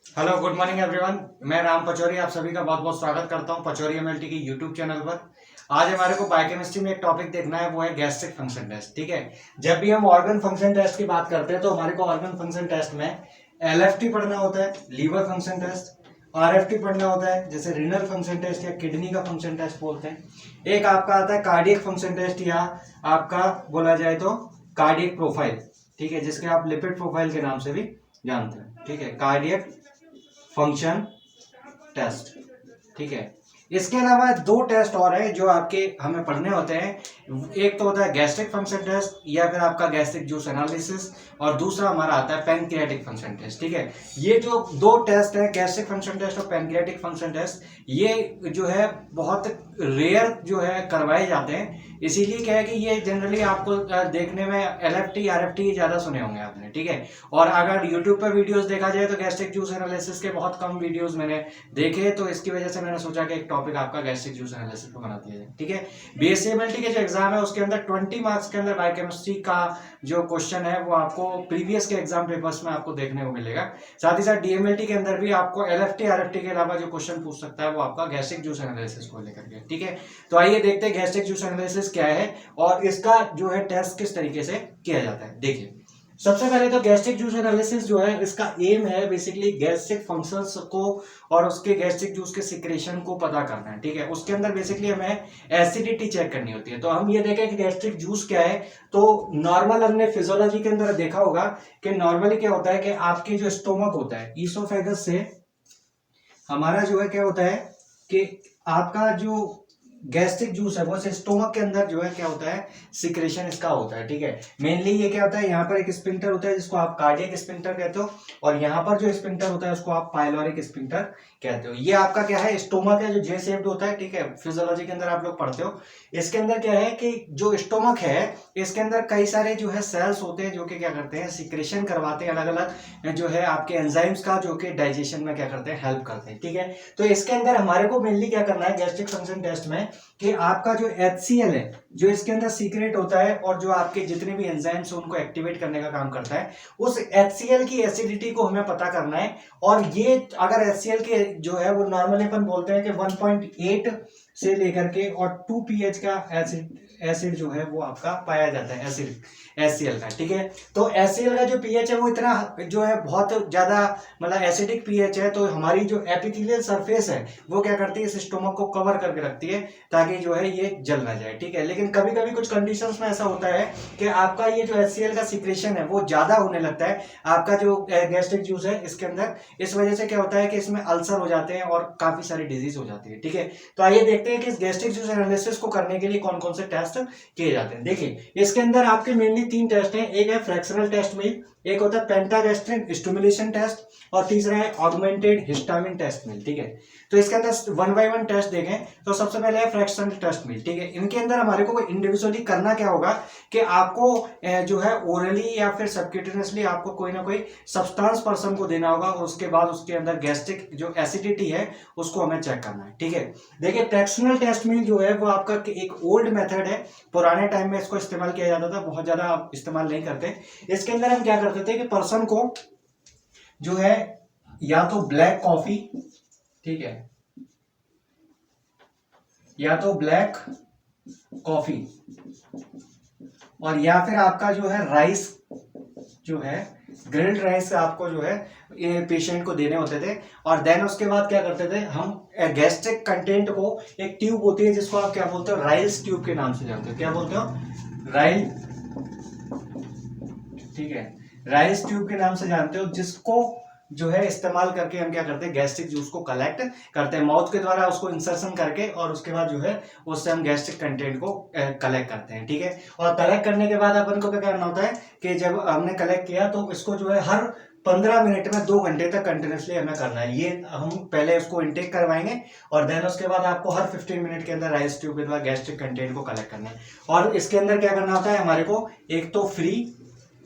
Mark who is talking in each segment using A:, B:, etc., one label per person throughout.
A: Hello good morning everyone. मैं राम पचौरी आप सभी का बहुत बहुत स्वागत करता हूं पचौरी एमएलटी की यूट्यूब चैनल पर। आज हमारे को बायोकेमिस्ट्री में एक टॉपिक देखना है, वो है गैस्ट्रिक फंक्शन टेस्ट। ठीक है, जब भी हम ऑर्गन फंक्शन टेस्ट की बात करते हैं तो हमारे को ऑर्गन फंक्शन टेस्ट में एलएफटी पढ़ना होता है, लीवर फंक्शन टेस्ट, आरएफटी पढ़ना होता है जैसे रीनल फंक्शन टेस्ट या किडनी का फंक्शन टेस्ट बोलते हैं। एक आपका आता है कार्डियक फंक्शन टेस्ट या आपका बोला जाए तो कार्डियक प्रोफाइल। ठीक है, जिसके आप लिपिड प्रोफाइल के नाम से भी जानते हैं। ठीक है, कार्डियक फंक्शन टेस्ट। ठीक है, इसके अलावा दो टेस्ट और है जो आपके हमें पढ़ने होते हैं। एक तो होता है गैस्ट्रिक फंक्शन टेस्ट या फिर आपका गैस्ट्रिक जूस एनालिसिस, और दूसरा हमारा आता है पैनक्रियाटिक फंक्शन टेस्ट। ठीक है, ये जो दो टेस्ट है गैस्ट्रिक फंक्शन टेस्ट और पैनक्रियाटिक फंक्शन टेस्ट, ये जो है बहुत रेयर जो है करवाए जाते हैं। इसीलिए क्या है कि ये जनरली आपको देखने में एलएफटी आरएफटी ज्यादा सुने होंगे आपने। ठीक है, और अगर यूट्यूब पर वीडियोस देखा जाए तो गैस्ट्रिक जूस एनालिसिस के बहुत कम वीडियोस मैंने देखे, तो इसकी वजह से मैंने सोचा कि एक टॉपिक आपका गैस्ट्रिक जूस एनालिसिस पर बना दिया जाए। ठीक है, बीएससी के जो एग्जाम है उसके अंदर 20 मार्क्स के अंदर बायोकेमिस्ट्री का जो क्वेश्चन है वो आपको प्रीवियस के एग्जाम पेपर्स में आपको देखने को मिलेगा। साथ ही साथ डीएमएलटी के अंदर भी आपको एलएफटी आरएफटी के अलावा जो क्वेश्चन पूछ सकता है वो आपका गैस्ट्रिक जूस एनालिसिस को लेकर के। ठीक है, तो आइए देखते हैं गैस्ट्रिक जूस एनालिसिस क्या है और इसका जो है टेस्ट किस तरीके से किया जाता है। देखिए, सबसे पहले तो गैस्ट्रिक जूस एनालिसिस जो है इसका एम है बेसिकली गैस्ट्रिक फंक्शंस को और उसके गैस्ट्रिक जूस के सिक्रेशन को पता करना है। ठीक है, उसके अंदर बेसिकली हमें एसिडिटी चेक करनी होती है। तो हम ये देखें कि गैस्ट्रिक जूस क्या है, तो नॉर्मल हमने फिजियोलॉजी के अंदर देखा होगा कि नॉर्मली क्या होता है कि आपकी जो स्टोमक होता है ईसोफेगस से हमारा जो है क्या होता है कि आपका जो गैस्ट्रिक जूस है वो स्टोमक के अंदर जो है क्या होता है सिक्रेशन इसका होता है। ठीक है, मेनली ये क्या होता है, यहाँ पर एक स्पिंक्टर होता है जिसको आप कार्डियक स्पिंक्टर कहते हो, और यहाँ पर जो स्पिंक्टर होता है उसको आप पाइलोरिक स्पिंक्टर कहते हो। ये आपका क्या है स्टोमक है जो जे शेप्ड होता है। ठीक है, फिजियोलॉजी के अंदर आप लोग पढ़ते हो। इसके अंदर क्या है कि जो स्टोमक है इसके अंदर कई सारे जो है सेल्स होते हैं जो कि क्या करते हैं सिक्रेशन करवाते हैं अलग अलग जो है आपके एंजाइम्स का, जो कि डाइजेशन में क्या करते हैं हेल्प करते हैं। ठीक है, तो इसके अंदर हमारे को मेनली क्या करना है गैस्ट्रिक फंक्शन टेस्ट में कि आपका जो HCl है जो इसके अंदर सीक्रेट होता है और जो आपके जितने भी एंजाइम्स उनको एक्टिवेट करने का काम करता है, उस HCl की एसिडिटी को हमें पता करना है। और ये अगर HCl के जो है वो नॉर्मली अपन बोलते हैं कि 1.8 से लेकर के और 2 pH का एसिड जो है वो आपका पाया जाता है एसिड HCl का। ठीक है, तो HCl का जो pH है वो इतना जो है बहुत ज्यादा मतलब एसिडिक pH है, तो हमारी जो एपिथेलियल सरफेस है वो क्या करती है इस स्टोमक को कवर करके रखती है ताकि जो है ये जल ना जाए। ठीक है, लेकिन कभी कभी कुछ कंडीशंस में ऐसा होता है कि आपका ये जो HCl का सिक्रेशन है वो ज्यादा होने लगता है आपका जो गैस्ट्रिक जूस है इसके अंदर। इस वजह से क्या होता है कि इसमें अल्सर हो जाते हैं और काफी सारी डिजीज हो जाती है। ठीक है, तो आइए देखते हैं कि इस गैस्ट्रिक जूस एनालिसिस को करने के लिए कौन कौन से टेस्ट किए जाते हैं। देखिए, इसके अंदर आपके मेनली 3 टेस्ट हैं। एक है फ्रैक्शनल टेस्ट मील, एक होता है पेंटागैस्ट्रिक स्टिमुलेशन टेस्ट, और तीसरा है ऑगमेंटेड हिस्टामिन टेस्ट मील। ठीक है, तो इसके अंदर 1 बाय 1 टेस्ट देखें तो सबसे पहले है फ्रैक्शनल टेस्ट मील। ठीक है, इनके अंदर हमारे को इंडिविजुअली करना क्या होगा कि आपको जो है ओरली या फिर सबक्यूटेनियसली आपको कोई ना कोई सब्सटेंस पर्सन को देना होगा, और उसके बाद उसके अंदर गैस्ट्रिक जो एसिडिटी है उसको हमें चेक करना है। ठीक है, देखिए फ्रैक्शनल टेस्ट मील जो है वो आपका एक ओल्ड मेथड है, पुराने टाइम में इसको इस्तेमाल किया जाता था, बहुत ज्यादा आप इस्तेमाल नहीं करते। इसके अंदर हम क्या करते थे कि पर्सन को जो है या तो ब्लैक कॉफी, ठीक है, या तो ब्लैक कॉफी और या फिर आपका जो है राइस जो है ग्रिल्ड राइस आपको जो है ये पेशेंट को देने होते थे। और देन उसके बाद क्या करते थे हम गैस्ट्रिक कंटेंट को, एक ट्यूब होती है जिसको आप क्या बोलते हो राइल्स ट्यूब के नाम से जानते हो, क्या बोलते हो राइल, ठीक है, राइस ट्यूब के नाम से जानते हो, जिसको जो है इस्तेमाल करके हम क्या करते हैं गैस्ट्रिक जूस को कलेक्ट करते हैं माउथ के द्वारा, उसको इंसर्शन करके, और उसके बाद जो है उससे हम गैस्ट्रिक कंटेंट को कलेक्ट करते हैं। ठीक है, और कलेक्ट करने के बाद अपन को क्या करना होता है कि जब हमने कलेक्ट किया तो इसको जो है हर 15 मिनट में 2 घंटे तक कंटिन्यूसली हमें करना है। ये हम पहले उसको इनटेक करवाएंगे और देन उसके बाद आपको हर 15 मिनट के अंदर राइस ट्यूब के द्वारा गैस्ट्रिक कंटेंट को कलेक्ट करना है। और इसके अंदर क्या करना होता है हमारे को, एक तो फ्री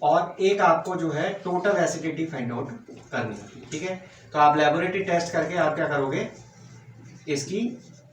A: और एक आपको जो है टोटल एसिडिटी फाइंड आउट करनी होगी। ठीक है, तो आप लेबोरेटरी टेस्ट करके आप क्या करोगे इसकी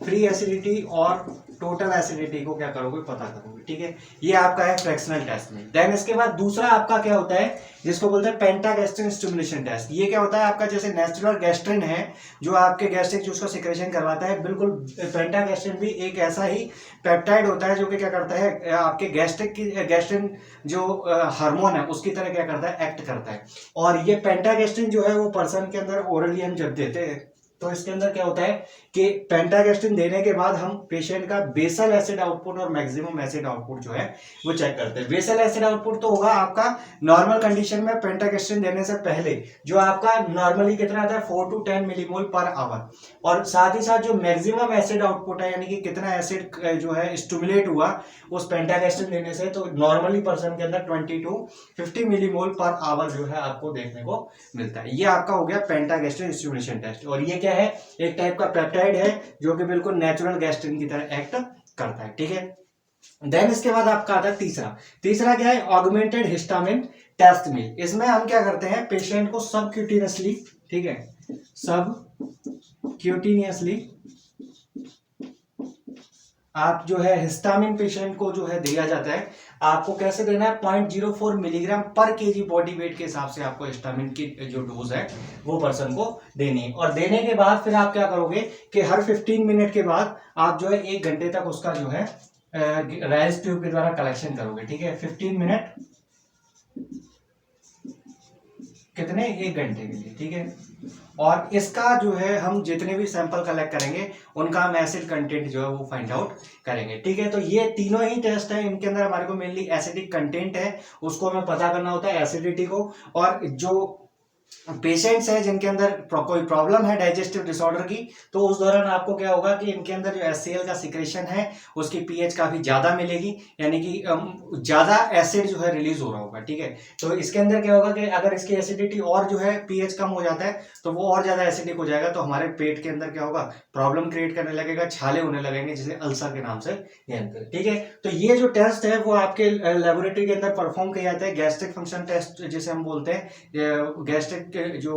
A: फ्री एसिडिटी और टोटल एसिडिटी को क्या करोगे, पता करोगे। ठीक है, ये आपका है फ्रैक्शनल टेस्ट में। देन इसके बाद दूसरा आपका क्या होता है, जिसको बोलते हैं पेंटागैस्ट्रिन स्टिमुलेशन टेस्ट। ये क्या होता है आपका, जैसे नेचुरल गैस्ट्रिन है जो आपके गैस्ट्रिक जूस को सिक्रेशन करवाता है, बिल्कुल पेंटागैस्ट्रिन भी एक ऐसा ही पेप्टाइड होता है जो कि क्या करता है आपके गैस्ट्रिन जो हार्मोन है उसकी तरह क्या करता है, एक्ट करता है। और ये पेंटागैस्ट्रिन जो है वो पर्सन के अंदर ओरली हम जब देते हैं तो इसके अंदर क्या होता है कि पेंटागैस्ट्रिन देने के बाद हम पेशेंट का बेसल एसिड आउटपुट और मैक्सिमम एसिड आउटपुट जो है वो चेक करते हैं। बेसल एसिड आउटपुट तो होगा आपका नॉर्मल कंडीशन में पेंटागैस्ट्रिन देने से पहले जो आपका नॉर्मली कितना आता है 4 to 10 मिलीमोल पर आवर, और साथ ही साथ जो मैक्सिमम एसिड आउटपुट है यानी कि कितना एसिड जो है स्टिमुलेट हुआ उस पेंटागैस्ट्रिन देने से, तो नॉर्मली पर्सन के अंदर 20 to 50 मिलीमोल पर आवर जो है आपको देखने को मिलता है। ये आपका हो गया पेंटागैस्ट्रिन स्टिमुलेशन टेस्ट। और ये क्या है, एक टाइप का पेप्टाइड है जो कि बिल्कुल नेचुरल गैस्ट्रिन की तरह एक्ट करता है। ठीक है, देन इसके बाद आपका आता है तीसरा क्या है, ऑगमेंटेड हिस्टामिन टेस्ट मील। इसमें हम क्या करते हैं, पेशेंट को सबक्यूटेनियसली, ठीक है, सबक्यूटेनियसली आप जो है हिस्टामिन पेशेंट को जो है दिया जाता है। आपको कैसे देना है, 0.04 मिलीग्राम पर केजी बॉडी वेट के हिसाब से आपको हिस्टामिन की जो डोज है वो पर्सन को देनी है। और देने के बाद फिर आप क्या करोगे कि हर 15 मिनट के बाद आप जो है 1 घंटे तक उसका जो है राइस ट्यूब के द्वारा कलेक्शन करोगे। ठीक है, 15 मिनट कितने, 1 घंटे के लिए। ठीक है, और इसका जो है हम जितने भी सैंपल कलेक्ट करेंगे उनका हम एसिड कंटेंट जो है वो फाइंड आउट करेंगे। ठीक है, तो ये तीनों ही टेस्ट है, इनके अंदर हमारे को मेनली एसिडिक कंटेंट है उसको हमें पता करना होता है, एसिडिटी को। और जो पेशेंट्स है जिनके अंदर कोई प्रॉब्लम है डाइजेस्टिव डिसऑर्डर की, तो उस दौरान आपको क्या होगा कि इनके अंदर जो HCl का सिक्रेशन है उसकी pH काफी ज्यादा मिलेगी, यानी कि ज्यादा एसिड जो है रिलीज हो रहा होगा। ठीक है, तो इसके अंदर क्या होगा कि अगर इसकी एसिडिटी और जो है pH कम हो जाता है तो वो और ज्यादा एसिडिक हो जाएगा, तो हमारे पेट के अंदर क्या होगा, प्रॉब्लम क्रिएट करने लगेगा, छाले होने लगेंगे जिसे अल्सर के नाम से जानते हैं। ठीक है, तो ये जो टेस्ट है वो आपके लेबोरेटरी के अंदर परफॉर्म किया जाता है, गैस्ट्रिक फंक्शन टेस्ट जिसे हम बोलते हैं, गैस्ट्रिक जो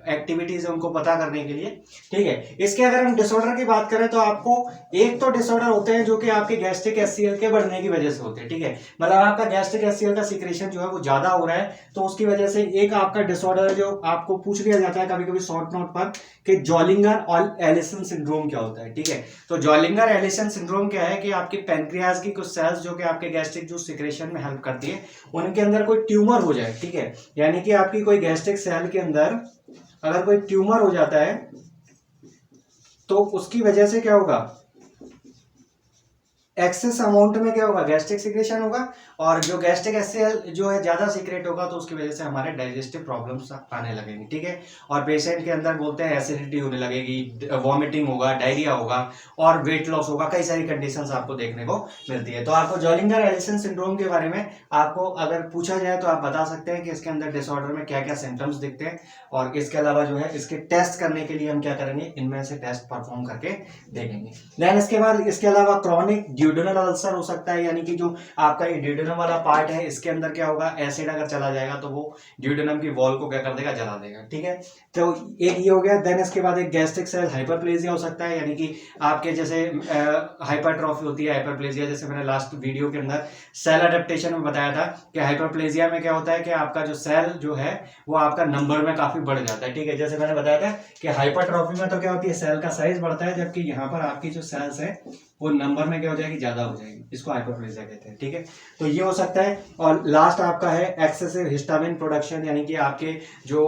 A: एक्टिविटीज है उनको पता करने के लिए। ठीक है, इसके अगर हम डिसऑर्डर की बात करें तो आपको एक तो डिसऑर्डर होते हैं जो कि आपके गैस्ट्रिक HCl के बढ़ने की वजह से होते हैं। ठीक है, मतलब आपका गैस्ट्रिक HCl का सिक्रेशन जो है वो ज्यादा हो रहा है, तो उसकी वजह से एक आपका डिसऑर्डर जो आपको पूछ लिया जाता है कभी कभी शॉर्ट नोट पर कि जॉलिंगर और एलिसन सिंड्रोम क्या होता है। ठीक है, तो जॉलिंगर एलिसन सिंड्रोम क्या है कि आपके पैनक्रियाज की कुछ सेल्स जो कि आपके गैस्ट्रिक जूस सिक्रेशन में हेल्प करती है उनके अंदर कोई ट्यूमर हो जाए। ठीक है, यानी कि आपकी कोई गैस्ट्रिक सेल के अंदर अगर कोई ट्यूमर हो जाता है तो उसकी वजह से क्या होगा, एक्सेस अमाउंट में क्या होगा, गैस्ट्रिक सिक्रेशन होगा, और जो गैस्ट्रिक HCl जो है ज्यादा सीक्रेट होगा तो उसकी वजह से हमारे डाइजेस्टिव प्रॉब्लम्स आने लगेंगे। ठीक है, और पेशेंट के अंदर बोलते हैं एसिडिटी होने लगेगी, वॉमिटिंग होगा, डायरिया होगा और वेट लॉस होगा, कई सारी कंडीशंस आपको देखने को मिलती है। तो आपको जॉलिंगर एलिसन सिंड्रोम के बारे में आपको अगर पूछा जाए तो आप बता सकते हैं कि इसके अंदर डिसऑर्डर में क्या क्या सिम्टम्स दिखते हैं, और इसके अलावा जो है इसके टेस्ट करने के लिए हम क्या करेंगे, इनमें से टेस्ट परफॉर्म करके देखेंगे। देन इसके बाद इसके अलावा क्रॉनिक ड्यूडेनल अल्सर हो सकता है, यानी कि जो आपका ये ड्यूडेनम वाला पार्ट है इसके अंदर क्या होगा, एसिड अगर चला जाएगा तो वो ड्यूडेनम की वॉल को क्या कर देगा, जला देगा। ठीक है, तो एक ये हो गया। देन इसके बाद एक गैस्ट्रिक सेल हाइपरप्लेजिया हो सकता है, यानी कि आपके जैसे हाइपरट्रॉफी होती है, हाइपरप्लेजिया जैसे मैंने लास्ट वीडियो के अंदर सेल अडेप्टेशन में बताया था कि हाइपरप्लेजिया में क्या होता है कि आपका जो सेल जो है वो आपका नंबर में काफी बढ़ जाता है। ठीक है, जैसे मैंने बताया था कि हाइपरट्रॉफी में तो क्या होती है, सेल का साइज बढ़ता है, जबकि यहाँ पर आपकी जो सेल्स है वो नंबर में क्या हो जाएगी, ज्यादा हो जाएगी, इसको हाइपरप्लेजिया कहते हैं। ठीक है, तो ये हो सकता है। और लास्ट आपका है एक्सेसिव हिस्टामिन प्रोडक्शन, यानी कि आपके जो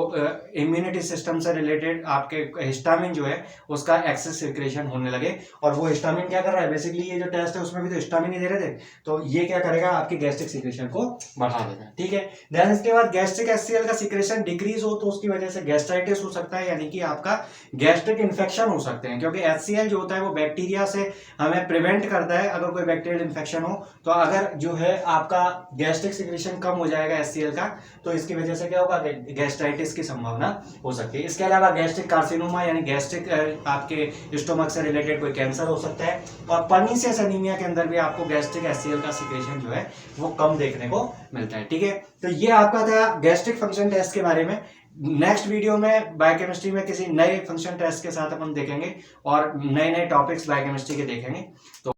A: इम्यूनिटी सिस्टम से रिलेटेड आपके हिस्टामिन जो है उसका एक्सेस सिक्रेशन होने लगे, और वो हिस्टामिन क्या कर रहा है, बेसिकली ये जो टेस्ट है उसमें भी तो हिस्टामिन ही दे रहे थे, तो ये क्या करेगा, आपकी गैस्ट्रिक सिक्रेशन को बढ़ा देगा। ठीक है, देन इसके बाद गैस्ट्रिक HCl का सिक्रेशन डिक्रीज हो तो उसकी वजह से गैस्ट्राइटिस हो सकता है, यानी कि आपका गैस्ट्रिक इन्फेक्शन हो सकते हैं, क्योंकि HCl जो होता है वो बैक्टीरिया से हमें प्रिवेंट करता है अगर कोई बैक्टीरियल इन्फेक्शन हो। तो अगर जो है आपका गैस्ट्रिक सिक्रेशन कम हो जाएगा HCl का, तो इसकी वजह से क्या होगा, गैस्ट्राइटिस की संभावना हो सकती है। इसके अलावा गैस्ट्रिक कार्सिनोमा यानी गैस्ट्रिक आपके स्टोमक से रिलेटेड कोई कैंसर हो सकता है, और पर्नीशियस एनीमिया के अंदर भी आपको गैस्ट्रिक HCl का सिक्रेशन जो है वो कम देखने को मिलता है। ठीक है, तो ये आपका था गैस्ट्रिक फंक्शन टेस्ट के बारे में। नेक्स्ट वीडियो में बायोकेमिस्ट्री में किसी नए फंक्शन टेस्ट के साथ अपन देखेंगे और नए नए टॉपिक्स बायोकेमिस्ट्री के देखेंगे। तो